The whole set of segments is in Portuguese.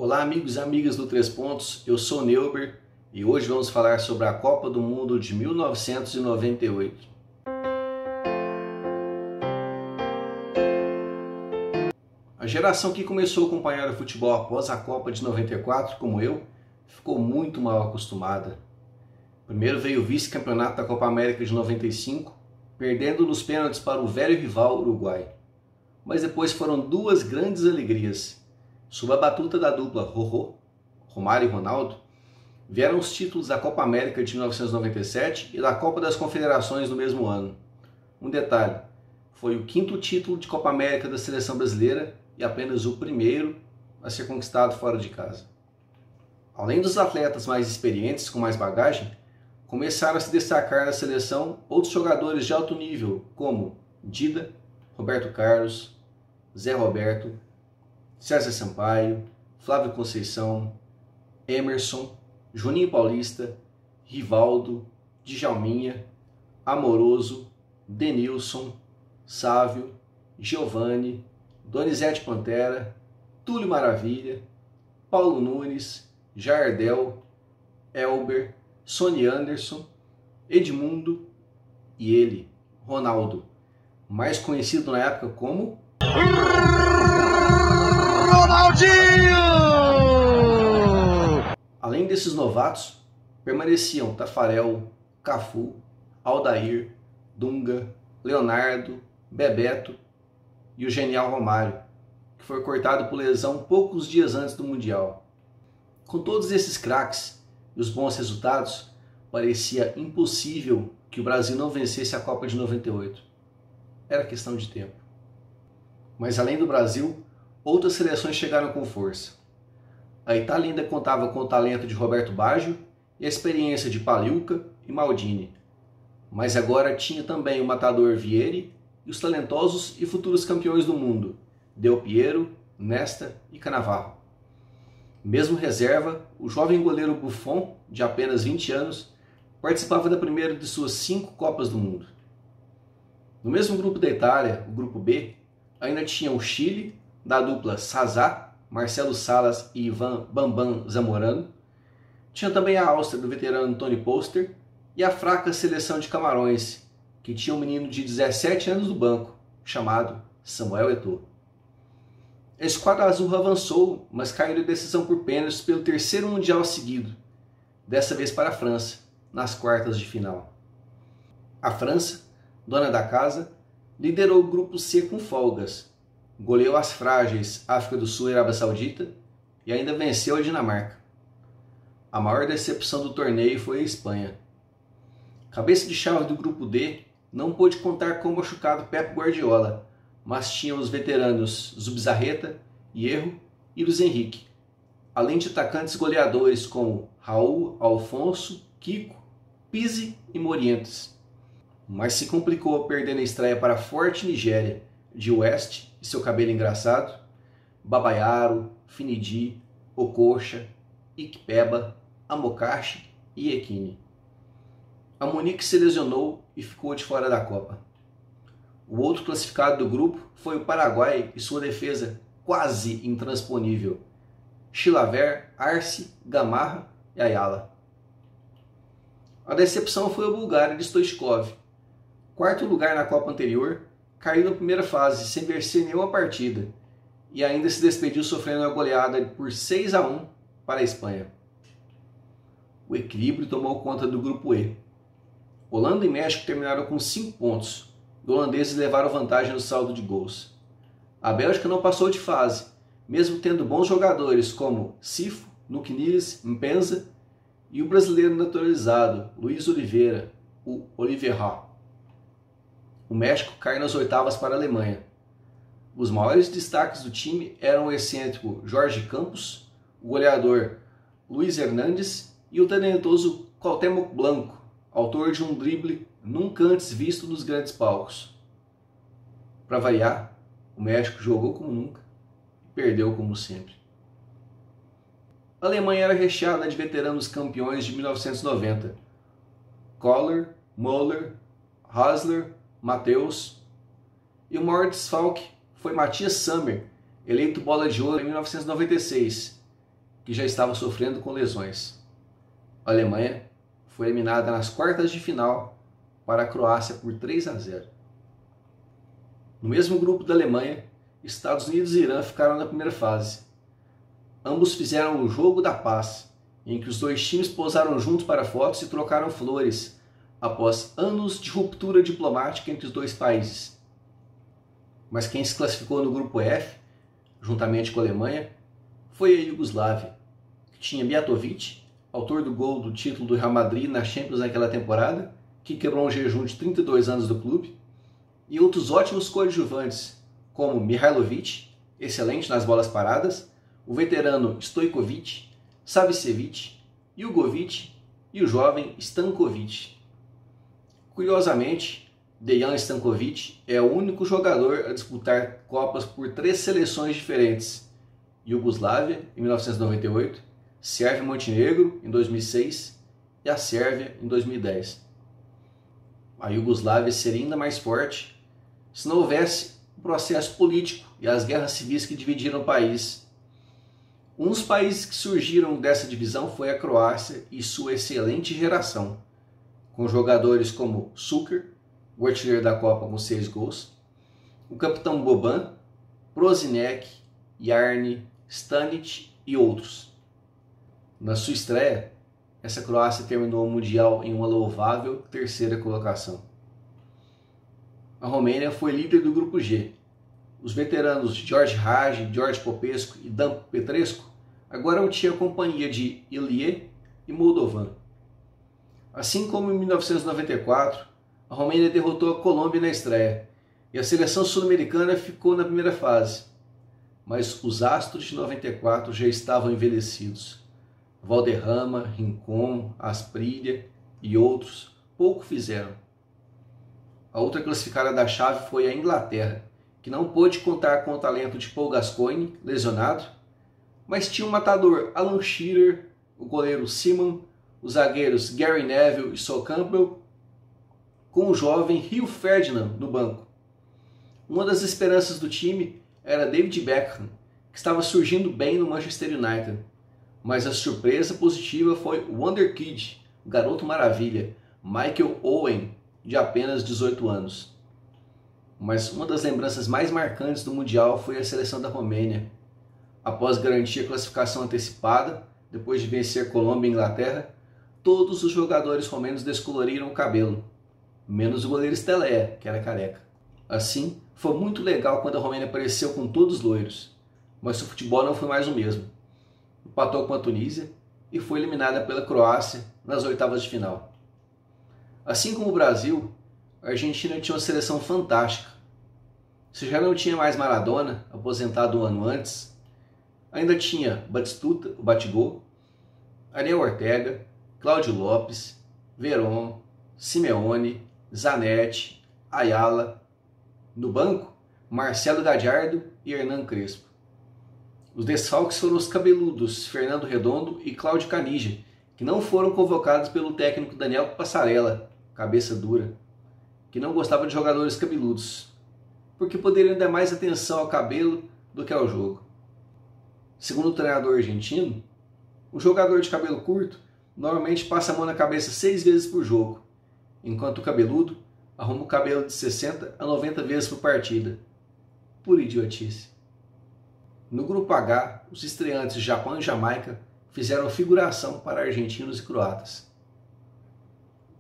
Olá amigos e amigas do Três Pontos, eu sou Neuber e hoje vamos falar sobre a Copa do Mundo de 1998. A geração que começou a acompanhar o futebol após a Copa de 94, como eu, ficou muito mal acostumada. Primeiro veio o vice-campeonato da Copa América de 95, perdendo nos pênaltis para o velho rival Uruguai. Mas depois foram duas grandes alegrias. Sob a batuta da dupla Romário e Ronaldo, vieram os títulos da Copa América de 1997 e da Copa das Confederações no mesmo ano. Um detalhe, foi o quinto título de Copa América da seleção brasileira e apenas o primeiro a ser conquistado fora de casa. Além dos atletas mais experientes com mais bagagem, começaram a se destacar na seleção outros jogadores de alto nível, como Dida, Roberto Carlos, Zé Roberto, César Sampaio, Flávio Conceição, Emerson, Juninho Paulista, Rivaldo, Djalminha, Amoroso, Denilson, Sávio, Giovani, Donizete Pantera, Túlio Maravilha, Paulo Nunes, Jardel, Elber, Sony Anderson, Edmundo e ele, Ronaldo, mais conhecido na época como Ronaldinho! Além desses novatos, permaneciam Tafarel, Cafu, Aldair, Dunga, Leonardo, Bebeto e o genial Romário, que foi cortado por lesão poucos dias antes do Mundial. Com todos esses craques e os bons resultados, parecia impossível que o Brasil não vencesse a Copa de 98. Era questão de tempo. Mas além do Brasil, outras seleções chegaram com força. A Itália ainda contava com o talento de Roberto Baggio e a experiência de Pagliuca e Maldini. Mas agora tinha também o matador Vieri e os talentosos e futuros campeões do mundo, Del Piero, Nesta e Cannavaro. Mesmo reserva, o jovem goleiro Buffon, de apenas 20 anos, participava da primeira de suas 5 Copas do Mundo. No mesmo grupo da Itália, o grupo B, ainda tinha o Chile, da dupla Sazá, Marcelo Salas e Ivan Bambam Zamorano. Tinha também a Áustria, do veterano Tony Polster, e a fraca seleção de Camarões, que tinha um menino de 17 anos no banco, chamado Samuel Eto'o. A esquadra azul avançou, mas caiu em decisão por pênaltis pelo terceiro Mundial seguido, dessa vez para a França, nas quartas de final. A França, dona da casa, liderou o grupo C com folgas, goleou as frágeis África do Sul e Arábia Saudita e ainda venceu a Dinamarca. A maior decepção do torneio foi a Espanha. Cabeça de chave do grupo D não pôde contar com o machucado Pep Guardiola, mas tinha os veteranos Zubizarreta, Hierro e Luiz Henrique, além de atacantes goleadores como Raul, Alfonso, Kiko, Pizzi e Morientes. Mas se complicou perdendo a estreia para a forte Nigéria, de West e seu cabelo engraçado, Babayaro, Finidi, Okocha, Ikpeba, Amokachi e Ekini. A Munique se lesionou e ficou de fora da Copa. O outro classificado do grupo foi o Paraguai e sua defesa quase intransponível, Chilaver, Arce, Gamarra e Ayala. A decepção foi a Bulgária de Stoichkov. Quarto lugar na Copa anterior, caiu na primeira fase sem vencer nenhuma partida e ainda se despediu sofrendo uma goleada por 6-1 para a Espanha. O equilíbrio tomou conta do grupo E. Holanda e México terminaram com 5 pontos. Os holandeses levaram vantagem no saldo de gols. A Bélgica não passou de fase, mesmo tendo bons jogadores como Sifo, Nunes, Mpenza e o brasileiro naturalizado Luiz Oliveira, o Oliveira. O México caiu nas oitavas para a Alemanha. Os maiores destaques do time eram o excêntrico Jorge Campos, o goleador Luiz Hernandes e o talentoso Cuauhtémoc Blanco, autor de um drible nunca antes visto nos grandes palcos. Para variar, o México jogou como nunca e perdeu como sempre. A Alemanha era recheada de veteranos campeões de 1990. Kohler, Müller, Hasler, Matheus. E o maior desfalque foi Matthias Sammer, eleito bola de ouro em 1996, que já estava sofrendo com lesões. A Alemanha foi eliminada nas quartas de final para a Croácia por 3-0. No mesmo grupo da Alemanha, Estados Unidos e Irã ficaram na primeira fase. Ambos fizeram o jogo da paz, em que os dois times posaram juntos para fotos e trocaram flores, após anos de ruptura diplomática entre os dois países. Mas quem se classificou no grupo F, juntamente com a Alemanha, foi a Iugoslávia, que tinha Mijatovic, autor do gol do título do Real Madrid na Champions naquela temporada, que quebrou um jejum de 32 anos do clube, e outros ótimos coadjuvantes, como Mihailovic, excelente nas bolas paradas, o veterano Stojkovic, Savicevic, Jugovic e o jovem Stankovic. Curiosamente, Dejan Stankovic é o único jogador a disputar Copas por 3 seleções diferentes: Iugoslávia, em 1998, Sérvia e Montenegro, em 2006, e a Sérvia, em 2010. A Iugoslávia seria ainda mais forte se não houvesse o processo político e as guerras civis que dividiram o país. Um dos países que surgiram dessa divisão foi a Croácia e sua excelente geração, com jogadores como Šuker, o artilheiro da Copa com 6 gols, o capitão Boban, Prosinec, Jarni, Stanic e outros. Na sua estreia, essa Croácia terminou o Mundial em uma louvável 3ª colocação. A Romênia foi líder do grupo G. Os veteranos George Hagi, George Popescu e Dan Petrescu agora tinham a companhia de Ilie e Moldovan. Assim como em 1994, a Romênia derrotou a Colômbia na estreia e a seleção sul-americana ficou na primeira fase. Mas os astros de 94 já estavam envelhecidos. Valderrama, Rincon, Asprilla e outros pouco fizeram. A outra classificada da chave foi a Inglaterra, que não pôde contar com o talento de Paul Gascoigne, lesionado, mas tinha o matador Alan Shearer, o goleiro Simon, os zagueiros Gary Neville e Sol Campbell, com o jovem Rio Ferdinand no banco. Uma das esperanças do time era David Beckham, que estava surgindo bem no Manchester United, mas a surpresa positiva foi o Wonder Kid, o garoto maravilha, Michael Owen, de apenas 18 anos. Mas uma das lembranças mais marcantes do Mundial foi a seleção da Romênia. Após garantir a classificação antecipada, depois de vencer Colômbia e Inglaterra, todos os jogadores romenos descoloriram o cabelo, menos o goleiro Steleia, que era careca. Assim, foi muito legal quando a Romênia apareceu com todos loiros, mas o futebol não foi mais o mesmo. Empatou com a Tunísia e foi eliminada pela Croácia nas oitavas de final. Assim como o Brasil, a Argentina tinha uma seleção fantástica. Se já não tinha mais Maradona, aposentado um ano antes, ainda tinha Batistuta, o Batigol, Ariel Ortega, Cláudio Lopes, Veron, Simeone, Zanetti, Ayala. No banco, Marcelo Gallardo e Hernan Crespo. Os desfalques foram os cabeludos Fernando Redondo e Cláudio Canija, que não foram convocados pelo técnico Daniel Passarella, cabeça dura, que não gostava de jogadores cabeludos, porque poderiam dar mais atenção ao cabelo do que ao jogo. Segundo o treinador argentino, um jogador de cabelo curto normalmente passa a mão na cabeça 6 vezes por jogo, enquanto o cabeludo arruma o cabelo de 60 a 90 vezes por partida. Pura idiotice. No grupo H, os estreantes Japão e Jamaica fizeram figuração para argentinos e croatas.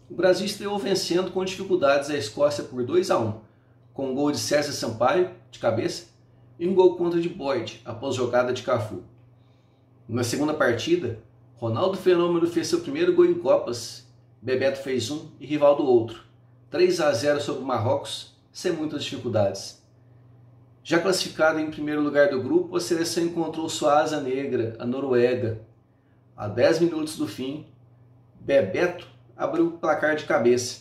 O Brasil estreou vencendo com dificuldades a Escócia por 2-1, com um gol de César Sampaio, de cabeça, e um gol contra de Boyd, após jogada de Cafu. Na segunda partida, Ronaldo Fenômeno fez seu primeiro gol em Copas, Bebeto fez um e Rivaldo outro, 3-0 sobre o Marrocos, sem muitas dificuldades. Já classificado em primeiro lugar do grupo, a seleção encontrou sua asa negra, a Noruega. A 10 minutos do fim, Bebeto abriu o placar de cabeça,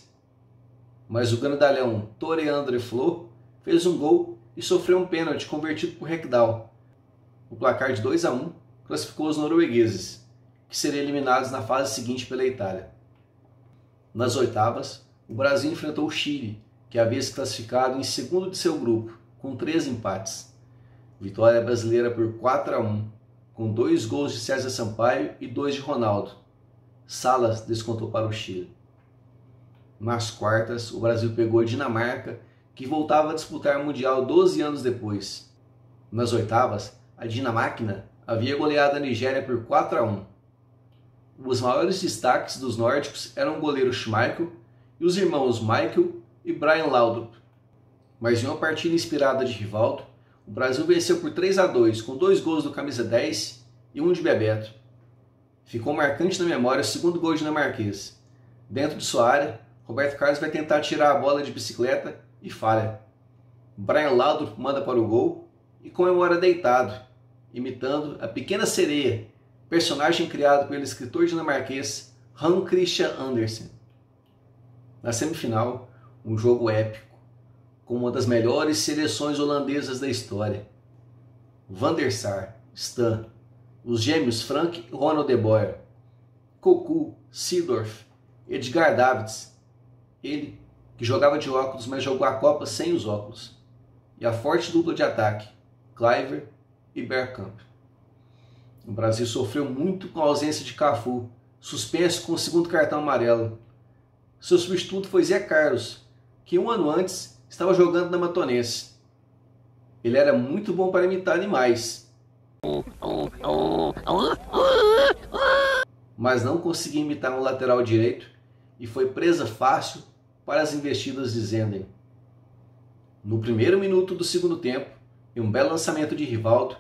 mas o grandalhão Tore André Flo fez um gol e sofreu um pênalti convertido por Rekdal. O placar de 2-1 classificou os noruegueses, que seriam eliminados na fase seguinte pela Itália. Nas oitavas, o Brasil enfrentou o Chile, que havia se classificado em segundo de seu grupo, com 3 empates. Vitória brasileira por 4-1, com 2 gols de César Sampaio e 2 de Ronaldo. Salas descontou para o Chile. Nas quartas, o Brasil pegou a Dinamarca, que voltava a disputar o Mundial 12 anos depois. Nas oitavas, a Dinamáquina havia goleado a Nigéria por 4-1. Os maiores destaques dos nórdicos eram o goleiro Schmeichel e os irmãos Michael e Brian Laudrup. Mas em uma partida inspirada de Rivaldo, o Brasil venceu por 3-2, com 2 gols do camisa 10 e 1 de Bebeto. Ficou marcante na memória o segundo gol dinamarquês. Dentro de sua área, Roberto Carlos vai tentar tirar a bola de bicicleta e falha. Brian Laudrup manda para o gol e comemora deitado, imitando a Pequena Sereia, personagem criado pelo escritor dinamarquês Hans Christian Andersen. Na semifinal, um jogo épico, com uma das melhores seleções holandesas da história. Van der Sar, Stan, os gêmeos Frank e Ronald de Boer, Cocu, Seedorf, Edgar Davids, ele que jogava de óculos, mas jogou a Copa sem os óculos, e a forte dupla de ataque, Kluivert e Bergkamp. O Brasil sofreu muito com a ausência de Cafu, suspenso com o segundo cartão amarelo. Seu substituto foi Zé Carlos, que 1 ano antes estava jogando na Matonense. Ele era muito bom para imitar animais, mas não conseguia imitar um lateral direito e foi presa fácil para as investidas de Zenden. No primeiro minuto do segundo tempo, em um belo lançamento de Rivaldo,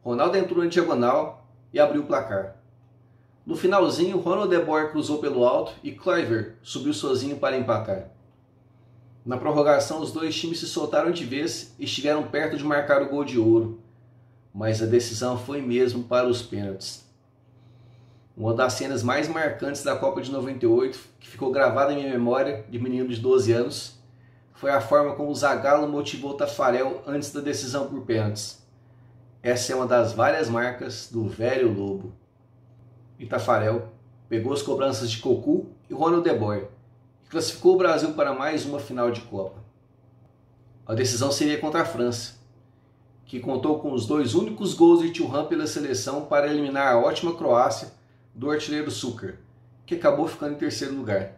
Ronaldo entrou na diagonal e abriu o placar. No finalzinho, Ronald de Boer cruzou pelo alto e Kluivert subiu sozinho para empatar. Na prorrogação, os dois times se soltaram de vez e estiveram perto de marcar o gol de ouro, mas a decisão foi mesmo para os pênaltis. Uma das cenas mais marcantes da Copa de 98, que ficou gravada em minha memória de menino de 12 anos, foi a forma como o Zagallo motivou Tafarel antes da decisão por pênaltis. Essa é uma das várias marcas do velho Lobo. E Tafarel pegou as cobranças de Cocu e Ronald de Boer e classificou o Brasil para mais uma final de Copa. A decisão seria contra a França, que contou com os 2 únicos gols de Thuram pela seleção para eliminar a ótima Croácia do artilheiro Suker, que acabou ficando em terceiro lugar.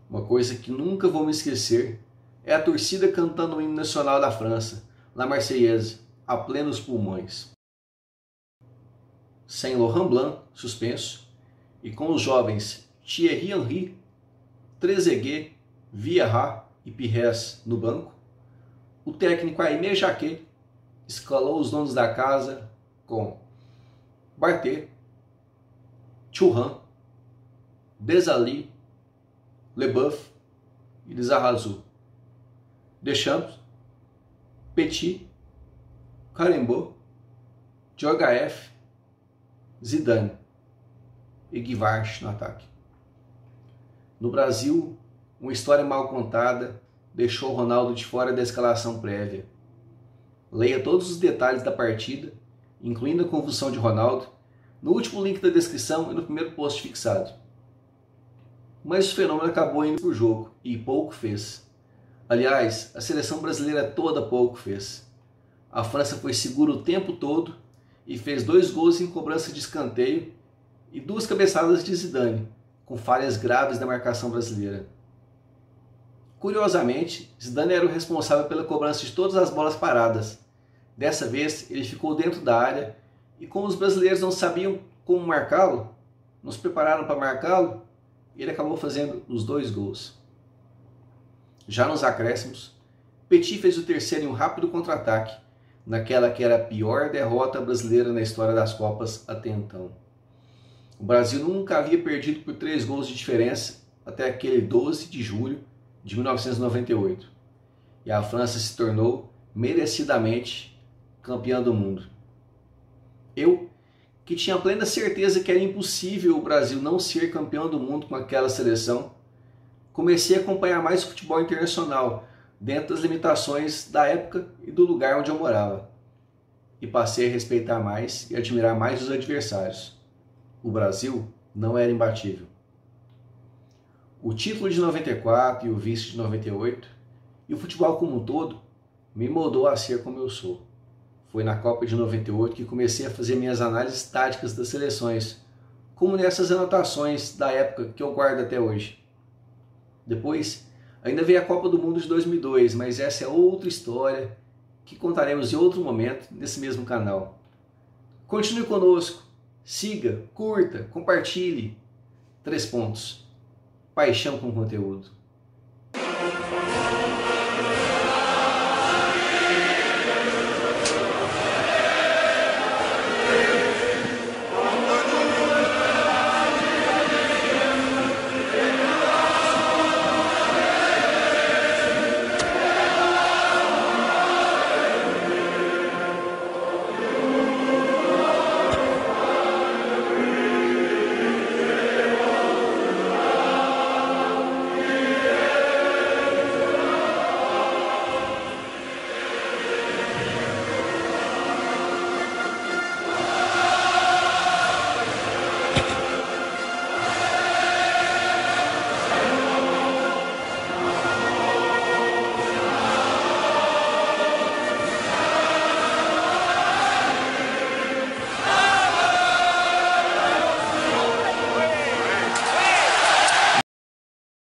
Uma coisa que nunca vou me esquecer é a torcida cantando o hino nacional da França, La Marseillaise, a plenos pulmões. Sem Laurent Blanc, suspenso, e com os jovens Thierry Henry, Trezeguet, Vieira e Pires no banco, o técnico Aimé Jacquet escalou os donos da casa com Barthez, Thuram, Desailly, Leboeuf e Lizarazu, Deschamps, Petit, Karembeu, Djorgaeff, Zidane e Guivarch no ataque. No Brasil, uma história mal contada deixou Ronaldo de fora da escalação prévia. Leia todos os detalhes da partida, incluindo a convulsão de Ronaldo, no último link da descrição e no primeiro post fixado. Mas o fenômeno acabou indo para o jogo e pouco fez. Aliás, a seleção brasileira toda pouco fez. A França foi segura o tempo todo e fez 2 gols em cobrança de escanteio e 2 cabeçadas de Zidane, com falhas graves da marcação brasileira. Curiosamente, Zidane era o responsável pela cobrança de todas as bolas paradas. Dessa vez, ele ficou dentro da área e como os brasileiros não sabiam como marcá-lo, não se prepararam para marcá-lo, ele acabou fazendo os 2 gols. Já nos acréscimos, Petit fez o terceiro em um rápido contra-ataque, naquela que era a pior derrota brasileira na história das Copas até então. O Brasil nunca havia perdido por 3 gols de diferença até aquele 12 de julho de 1998. E a França se tornou, merecidamente, campeã do mundo. Eu, que tinha plena certeza que era impossível o Brasil não ser campeão do mundo com aquela seleção, comecei a acompanhar mais o futebol internacional, dentro das limitações da época e do lugar onde eu morava. E passei a respeitar mais e admirar mais os adversários. O Brasil não era imbatível. O título de 94 e o vice de 98, e o futebol como um todo, me moldou a ser como eu sou. Foi na Copa de 98 que comecei a fazer minhas análises táticas das seleções, como nessas anotações da época que eu guardo até hoje. Depois, ainda veio a Copa do Mundo de 2002, mas essa é outra história que contaremos em outro momento nesse mesmo canal. Continue conosco, siga, curta, compartilhe. 3 pontos. Paixão com conteúdo.